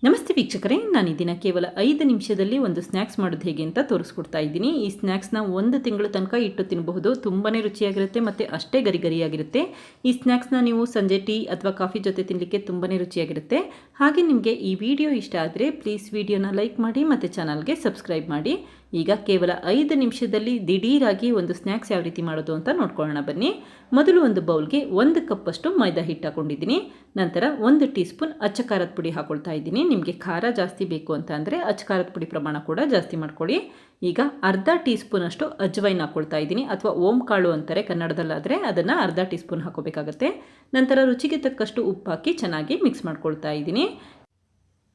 ನಮಸ್ತೆ ವೀಕ್ಷಕರೇ, ನಾನು ಈ ದಿನ ಕೇವಲ 5 ನಿಮಿಷದಲ್ಲಿ ಒಂದು ಸ್ನ್ಯಾಕ್ಸ್ ಮಾಡೋದು ಹೇಗೆ ಅಂತ ತೋರಿಸ್ಕೊಡ್ತಾ ಇದ್ದೀನಿ. ಈ ಸ್ನ್ಯಾಕ್ಸ್ನ 1 ತಿಂಗಳು ತನಕ ಇಟ್ಟು ತಿನ್ನಬಹುದು. ತುಂಬಾ ರುಚಿಯಾಗಿರುತ್ತೆ ಮತ್ತು ಅಷ್ಟೇ ಗರಿ ಗರಿಯಾಗಿರುತ್ತೆ. ಈ ಸ್ನ್ಯಾಕ್ಸ್ನ ನೀವು ಸಂಜೆ ಟೀ ಅಥವಾ ಕಾಫಿ ಜೊತೆ ತಿನ್ನಲಿಕ್ಕೆ ತುಂಬಾ ರುಚಿಯಾಗಿರುತ್ತೆ. ಹಾಗೆ ನಿಮಗೆ ಈ ವಿಡಿಯೋ ಇಷ್ಟ ಆದರೆ ಪ್ಲೀಸ್ ವಿಡಿಯೋನ ಲೈಕ್ ಮಾಡಿ ಮತ್ತು ಚಾನಲ್ಗೆ ಸಬ್ಸ್ಕ್ರೈಬ್ ಮಾಡಿ. ಈಗ ಕೇವಲ 5 ನಿಮಿಷದಲ್ಲಿ ದಿಢೀರಾಗಿ ಒಂದು ಸ್ನ್ಯಾಕ್ಸ್ ಯಾವ ರೀತಿ ಮಾಡೋದು ಅಂತ ನೋಡ್ಕೊಳ್ಳೋಣ ಬನ್ನಿ. ಮೊದಲು ಒಂದು ಬೌಲ್ಗೆ 1 ಕಪ್ಪಷ್ಟು ಮೈದಾ ಹಿಟ್ಟು ಹಾಕೊಂಡಿದ್ದೀನಿ. ನಂತರ 1 ಟೀ ಸ್ಪೂನ್ ಅಚ್ಚ ಖಾರದ ಪುಡಿ ಹಾಕೊಳ್ತಾ ಇದ್ದೀನಿ. ನಿಮಗೆ ಖಾರ ಜಾಸ್ತಿ ಬೇಕು ಅಂತ ಅಂದರೆ ಅಚ್ಚ ಖಾರದ ಪುಡಿ ಪ್ರಮಾಣ ಕೂಡ ಜಾಸ್ತಿ ಮಾಡ್ಕೊಳ್ಳಿ. ಈಗ ಅರ್ಧ ಟೀ ಸ್ಪೂನ್ ಅಷ್ಟು ಅಜ್ವೈನ್ ಹಾಕೊಳ್ತಾ ಇದ್ದೀನಿ, ಅಥವಾ ಓಂ ಕಾಳು ಅಂತಾರೆ ಕನ್ನಡದಲ್ಲಾದರೆ, ಅದನ್ನು ಅರ್ಧ ಟೀ ಸ್ಪೂನ್ ಹಾಕೋಬೇಕಾಗತ್ತೆ. ನಂತರ ರುಚಿಗೆ ತಕ್ಕಷ್ಟು ಉಪ್ಪು ಹಾಕಿ ಚೆನ್ನಾಗಿ ಮಿಕ್ಸ್ ಮಾಡ್ಕೊಳ್ತಾ ಇದ್ದೀನಿ.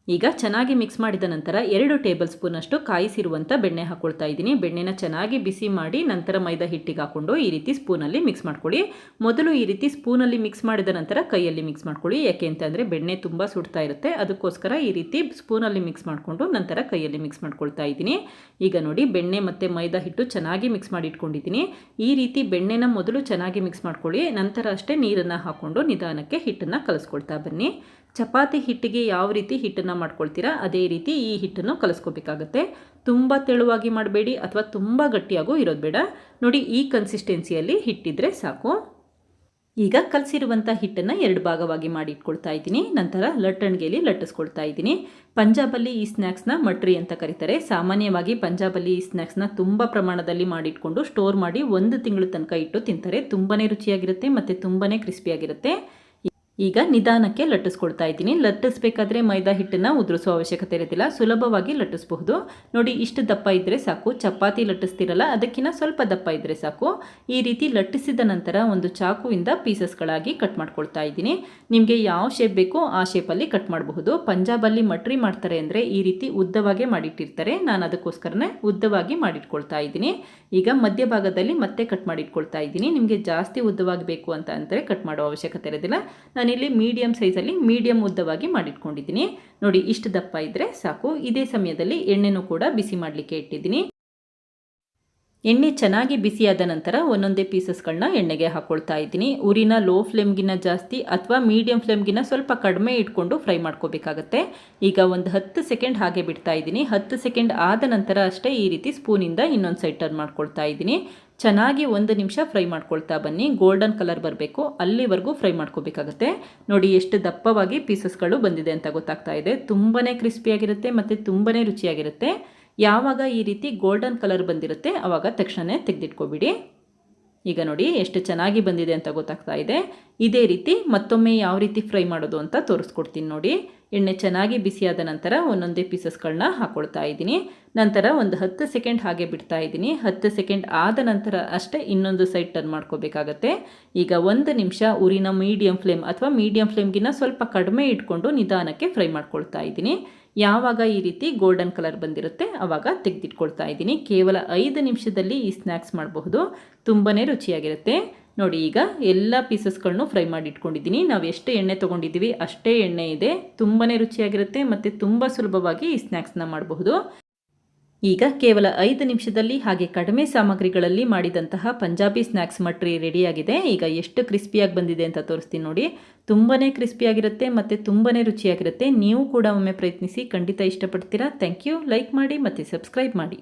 ಈಗ ಚೆನ್ನಾಗಿ ಮಿಕ್ಸ್ ಮಾಡಿದ ನಂತರ 2 ಟೇಬಲ್ ಸ್ಪೂನ್ ಅಷ್ಟು ಕಾಯಿಸಿರುವಂಥ ಬೆಣ್ಣೆ ಹಾಕೊಳ್ತಾ ಇದ್ದೀನಿ. ಬೆಣ್ಣೆನ ಚೆನ್ನಾಗಿ ಬಿಸಿ ಮಾಡಿ ನಂತರ ಮೈದಾ ಹಿಟ್ಟಿಗೆ ಹಾಕ್ಕೊಂಡು ಈ ರೀತಿ ಸ್ಪೂನಲ್ಲಿ ಮಿಕ್ಸ್ ಮಾಡ್ಕೊಳ್ಳಿ. ಮೊದಲು ಈ ರೀತಿ ಸ್ಪೂನಲ್ಲಿ ಮಿಕ್ಸ್ ಮಾಡಿದ ನಂತರ ಕೈಯಲ್ಲಿ ಮಿಕ್ಸ್ ಮಾಡ್ಕೊಳ್ಳಿ. ಯಾಕೆ ಅಂತಂದರೆ ಬೆಣ್ಣೆ ತುಂಬ ಸುಡ್ತಾ ಇರುತ್ತೆ, ಅದಕ್ಕೋಸ್ಕರ ಈ ರೀತಿ ಸ್ಪೂನಲ್ಲಿ ಮಿಕ್ಸ್ ಮಾಡಿಕೊಂಡು ನಂತರ ಕೈಯಲ್ಲಿ ಮಿಕ್ಸ್ ಮಾಡ್ಕೊಳ್ತಾ ಇದ್ದೀನಿ. ಈಗ ನೋಡಿ, ಬೆಣ್ಣೆ ಮತ್ತು ಮೈದಾ ಹಿಟ್ಟು ಚೆನ್ನಾಗಿ ಮಿಕ್ಸ್ ಮಾಡಿ ಇಟ್ಕೊಂಡಿದ್ದೀನಿ. ಈ ರೀತಿ ಬೆಣ್ಣೆನ ಮೊದಲು ಚೆನ್ನಾಗಿ ಮಿಕ್ಸ್ ಮಾಡ್ಕೊಳ್ಳಿ, ನಂತರ ಅಷ್ಟೇ ನೀರನ್ನು ಹಾಕ್ಕೊಂಡು ನಿಧಾನಕ್ಕೆ ಹಿಟ್ಟನ್ನು ಕಲಿಸ್ಕೊಳ್ತಾ ಬನ್ನಿ. ಚಪಾತಿ ಹಿಟ್ಟಿಗೆ ಯಾವ ರೀತಿ ಹಿಟ್ಟನ್ನು ಮಾಡ್ಕೊಳ್ತೀರಾ ಅದೇ ರೀತಿ ಈ ಹಿಟ್ಟನ್ನು ಕಲಿಸ್ಕೋಬೇಕಾಗತ್ತೆ. ತುಂಬ ತೆಳುವಾಗಿ ಮಾಡಬೇಡಿ ಅಥವಾ ತುಂಬ ಗಟ್ಟಿಯಾಗೂ ಇರೋದು ಬೇಡ. ನೋಡಿ, ಈ ಕನ್ಸಿಸ್ಟೆನ್ಸಿಯಲ್ಲಿ ಹಿಟ್ಟಿದ್ರೆ ಸಾಕು. ಈಗ ಕಲಸಿರುವಂಥ ಹಿಟ್ಟನ್ನು 2 ಭಾಗವಾಗಿ ಮಾಡಿ ಇಟ್ಕೊಳ್ತಾ ಇದ್ದೀನಿ. ನಂತರ ಲಟ್ಟಣಿಗೆಯಲ್ಲಿ ಲಟ್ಟಿಸ್ಕೊಳ್ತಾ ಇದ್ದೀನಿ. ಪಂಜಾಬಲ್ಲಿ ಈ ಸ್ನ್ಯಾಕ್ಸ್ನ ಮಟ್ರಿ ಅಂತ ಕರೀತಾರೆ. ಸಾಮಾನ್ಯವಾಗಿ ಪಂಜಾಬಲ್ಲಿ ಈ ಸ್ನ್ಯಾಕ್ಸ್ನ ತುಂಬ ಪ್ರಮಾಣದಲ್ಲಿ ಮಾಡಿಟ್ಕೊಂಡು ಸ್ಟೋರ್ ಮಾಡಿ 1 ತಿಂಗಳು ತನಕ ಇಟ್ಟು ತಿಂತಾರೆ. ತುಂಬಾ ರುಚಿಯಾಗಿರುತ್ತೆ ಮತ್ತು ತುಂಬಾ ಕ್ರಿಸ್ಪಿಯಾಗಿರುತ್ತೆ. ಈಗ ನಿಧಾನಕ್ಕೆ ಲಟ್ಟಿಸ್ಕೊಳ್ತಾ ಇದ್ದೀನಿ. ಲಟ್ಟಿಸ್ಬೇಕಾದ್ರೆ ಮೈದಾ ಹಿಟ್ಟನ್ನು ಉದುರಿಸೋ ಅವಶ್ಯಕತೆ ಇರೋದಿಲ್ಲ, ಸುಲಭವಾಗಿ ಲಟ್ಟಿಸಬಹುದು. ನೋಡಿ, ಇಷ್ಟು ದಪ್ಪ ಇದ್ದರೆ ಸಾಕು. ಚಪಾತಿ ಲಟ್ಟಿಸ್ತಿರಲ್ಲ, ಅದಕ್ಕಿಂತ ಸ್ವಲ್ಪ ದಪ್ಪ ಇದ್ದರೆ ಸಾಕು. ಈ ರೀತಿ ಲಟ್ಟಿಸಿದ ನಂತರ ಒಂದು ಚಾಕುವಿಂದ ಪೀಸಸ್ಗಳಾಗಿ ಕಟ್ ಮಾಡ್ಕೊಳ್ತಾ ಇದ್ದೀನಿ. ನಿಮಗೆ ಯಾವ ಶೇಪ್ ಬೇಕೋ ಆ ಶೇಪಲ್ಲಿ ಕಟ್ ಮಾಡಬಹುದು. ಪಂಜಾಬಲ್ಲಿ ಮಟ್ರಿ ಮಾಡ್ತಾರೆ ಅಂದರೆ ಈ ರೀತಿ ಉದ್ದವಾಗೇ ಮಾಡಿಟ್ಟಿರ್ತಾರೆ. ನಾನು ಅದಕ್ಕೋಸ್ಕರನೇ ಉದ್ದವಾಗಿ ಮಾಡಿಟ್ಕೊಳ್ತಾ ಇದ್ದೀನಿ. ಈಗ ಮಧ್ಯಭಾಗದಲ್ಲಿ ಮತ್ತೆ ಕಟ್ ಮಾಡಿಟ್ಕೊಳ್ತಾ ಇದ್ದೀನಿ. ನಿಮಗೆ ಜಾಸ್ತಿ ಉದ್ದವಾಗಿ ಬೇಕು ಅಂತ ಅಂದರೆ ಕಟ್ ಮಾಡೋ ಅವಶ್ಯಕತೆ ಇರೋದಿಲ್ಲ. ನಾನಿಲ್ಲಿ ಮೀಡಿಯಂ ಸೈಜಲ್ಲಿ ಮೀಡಿಯಂ ಉದ್ದವಾಗಿ ಮಾಡಿಟ್ಕೊಂಡಿದ್ದೀನಿ. ನೋಡಿ, ಇಷ್ಟು ದಪ್ಪ ಇದ್ದರೆ ಸಾಕು. ಇದೇ ಸಮಯದಲ್ಲಿ ಎಣ್ಣೆನೂ ಕೂಡ ಬಿಸಿ ಮಾಡಲಿಕ್ಕೆ ಇಟ್ಟಿದ್ದೀನಿ. ಎಣ್ಣೆ ಚೆನ್ನಾಗಿ ಬಿಸಿಯಾದ ನಂತರ ಒಂದೊಂದೇ ಪೀಸಸ್ಗಳನ್ನ ಎಣ್ಣೆಗೆ ಹಾಕ್ಕೊಳ್ತಾ ಇದ್ದೀನಿ. ಉರಿನ ಲೋ ಫ್ಲೇಮ್ಗಿನ್ನ ಜಾಸ್ತಿ ಅಥವಾ ಮೀಡಿಯಂ ಫ್ಲೇಮ್ಗಿನ್ನ ಸ್ವಲ್ಪ ಕಡಿಮೆ ಇಟ್ಕೊಂಡು ಫ್ರೈ ಮಾಡ್ಕೋಬೇಕಾಗತ್ತೆ. ಈಗ ಒಂದು 10 ಸೆಕೆಂಡ್ ಹಾಗೆ ಬಿಡ್ತಾ ಇದ್ದೀನಿ. 10 ಸೆಕೆಂಡ್ ಆದ ನಂತರ ಅಷ್ಟೇ ಈ ರೀತಿ ಸ್ಪೂನಿಂದ ಇನ್ನೊಂದು ಸೈಡ್ ಟರ್ನ್ ಮಾಡ್ಕೊಳ್ತಾ ಇದ್ದೀನಿ. ಚೆನ್ನಾಗಿ 1 ನಿಮಿಷ ಫ್ರೈ ಮಾಡ್ಕೊಳ್ತಾ ಬನ್ನಿ. ಗೋಲ್ಡನ್ ಕಲರ್ ಬರಬೇಕು, ಅಲ್ಲಿವರೆಗೂ ಫ್ರೈ ಮಾಡ್ಕೋಬೇಕಾಗತ್ತೆ. ನೋಡಿ, ಎಷ್ಟು ದಪ್ಪವಾಗಿ ಪೀಸಸ್ಗಳು ಬಂದಿದೆ ಅಂತ ಗೊತ್ತಾಗ್ತಾ ಇದೆ. ತುಂಬಾ ಕ್ರಿಸ್ಪಿಯಾಗಿರುತ್ತೆ ಮತ್ತು ತುಂಬಾ ರುಚಿಯಾಗಿರುತ್ತೆ. ಯಾವಾಗ ಈ ರೀತಿ ಗೋಲ್ಡನ್ ಕಲರ್ ಬಂದಿರುತ್ತೆ ಆವಾಗ ತಕ್ಷಣ ತೆಗೆದಿಟ್ಕೊಬಿಡಿ. ಈಗ ನೋಡಿ, ಎಷ್ಟು ಚೆನ್ನಾಗಿ ಬಂದಿದೆ ಅಂತ ಗೊತ್ತಾಗ್ತಾ ಇದೆ. ಇದೇ ರೀತಿ ಮತ್ತೊಮ್ಮೆ ಯಾವ ರೀತಿ ಫ್ರೈ ಮಾಡೋದು ಅಂತ ತೋರಿಸ್ಕೊಡ್ತೀನಿ ನೋಡಿ. ಎಣ್ಣೆ ಚೆನ್ನಾಗಿ ಬಿಸಿಯಾದ ನಂತರ ಒಂದೊಂದೇ ಪೀಸಸ್ಗಳನ್ನ ಹಾಕ್ಕೊಳ್ತಾ ಇದ್ದೀನಿ. ನಂತರ ಒಂದು 10 ಸೆಕೆಂಡ್ ಹಾಗೆ ಬಿಡ್ತಾ ಇದ್ದೀನಿ. 10 ಸೆಕೆಂಡ್ ಆದ ನಂತರ ಅಷ್ಟೇ ಇನ್ನೊಂದು ಸೈಡ್ ಟರ್ನ್ ಮಾಡ್ಕೋಬೇಕಾಗತ್ತೆ. ಈಗ 1 ನಿಮಿಷ ಉರಿನ ಮೀಡಿಯಂ ಫ್ಲೇಮ್ ಅಥವಾ ಮೀಡಿಯಂ ಫ್ಲೇಮ್ಗಿನ್ನ ಸ್ವಲ್ಪ ಕಡಿಮೆ ಇಟ್ಕೊಂಡು ನಿಧಾನಕ್ಕೆ ಫ್ರೈ ಮಾಡ್ಕೊಳ್ತಾ ಇದ್ದೀನಿ. ಯಾವಾಗ ಈ ರೀತಿ ಗೋಲ್ಡನ್ ಕಲರ್ ಬಂದಿರುತ್ತೆ ಆವಾಗ ತೆಗೆದಿಟ್ಕೊಳ್ತಾ ಇದ್ದೀನಿ. ಕೇವಲ 5 ನಿಮಿಷದಲ್ಲಿ ಈ ಸ್ನ್ಯಾಕ್ಸ್ ಮಾಡಬಹುದು. ತುಂಬಾ ರುಚಿಯಾಗಿರುತ್ತೆ. ನೋಡಿ, ಈಗ ಎಲ್ಲ ಪೀಸಸ್ಗಳನ್ನು ಫ್ರೈ ಮಾಡಿ ಇಟ್ಕೊಂಡಿದ್ದೀನಿ. ನಾವು ಎಷ್ಟು ಎಣ್ಣೆ ತೊಗೊಂಡಿದ್ದೀವಿ ಅಷ್ಟೇ ಎಣ್ಣೆ ಇದೆ. ತುಂಬಾ ರುಚಿಯಾಗಿರುತ್ತೆ ಮತ್ತು ತುಂಬ ಸುಲಭವಾಗಿ ಈ ಸ್ನ್ಯಾಕ್ಸ್ನ ಮಾಡಬಹುದು. ಈಗ ಕೇವಲ 5 ನಿಮಿಷದಲ್ಲಿ ಹಾಗೆ ಕಡಿಮೆ ಸಾಮಗ್ರಿಗಳಲ್ಲಿ ಮಾಡಿದಂತಹ ಪಂಜಾಬಿ ಸ್ನ್ಯಾಕ್ಸ್ ಮಟ್ರಿ ರೆಡಿಯಾಗಿದೆ. ಈಗ ಎಷ್ಟು ಕ್ರಿಸ್ಪಿಯಾಗಿ ಬಂದಿದೆ ಅಂತ ತೋರಿಸ್ತೀನಿ ನೋಡಿ. ತುಂಬಾ ಕ್ರಿಸ್ಪಿಯಾಗಿರುತ್ತೆ ಮತ್ತು ತುಂಬಾ ರುಚಿಯಾಗಿರುತ್ತೆ. ನೀವು ಕೂಡ ಒಮ್ಮೆ ಪ್ರಯತ್ನಿಸಿ, ಖಂಡಿತ ಇಷ್ಟಪಡ್ತೀರಾ. Thank you. ಲೈಕ್ ಮಾಡಿ ಮತ್ತು ಸಬ್ಸ್ಕ್ರೈಬ್ ಮಾಡಿ.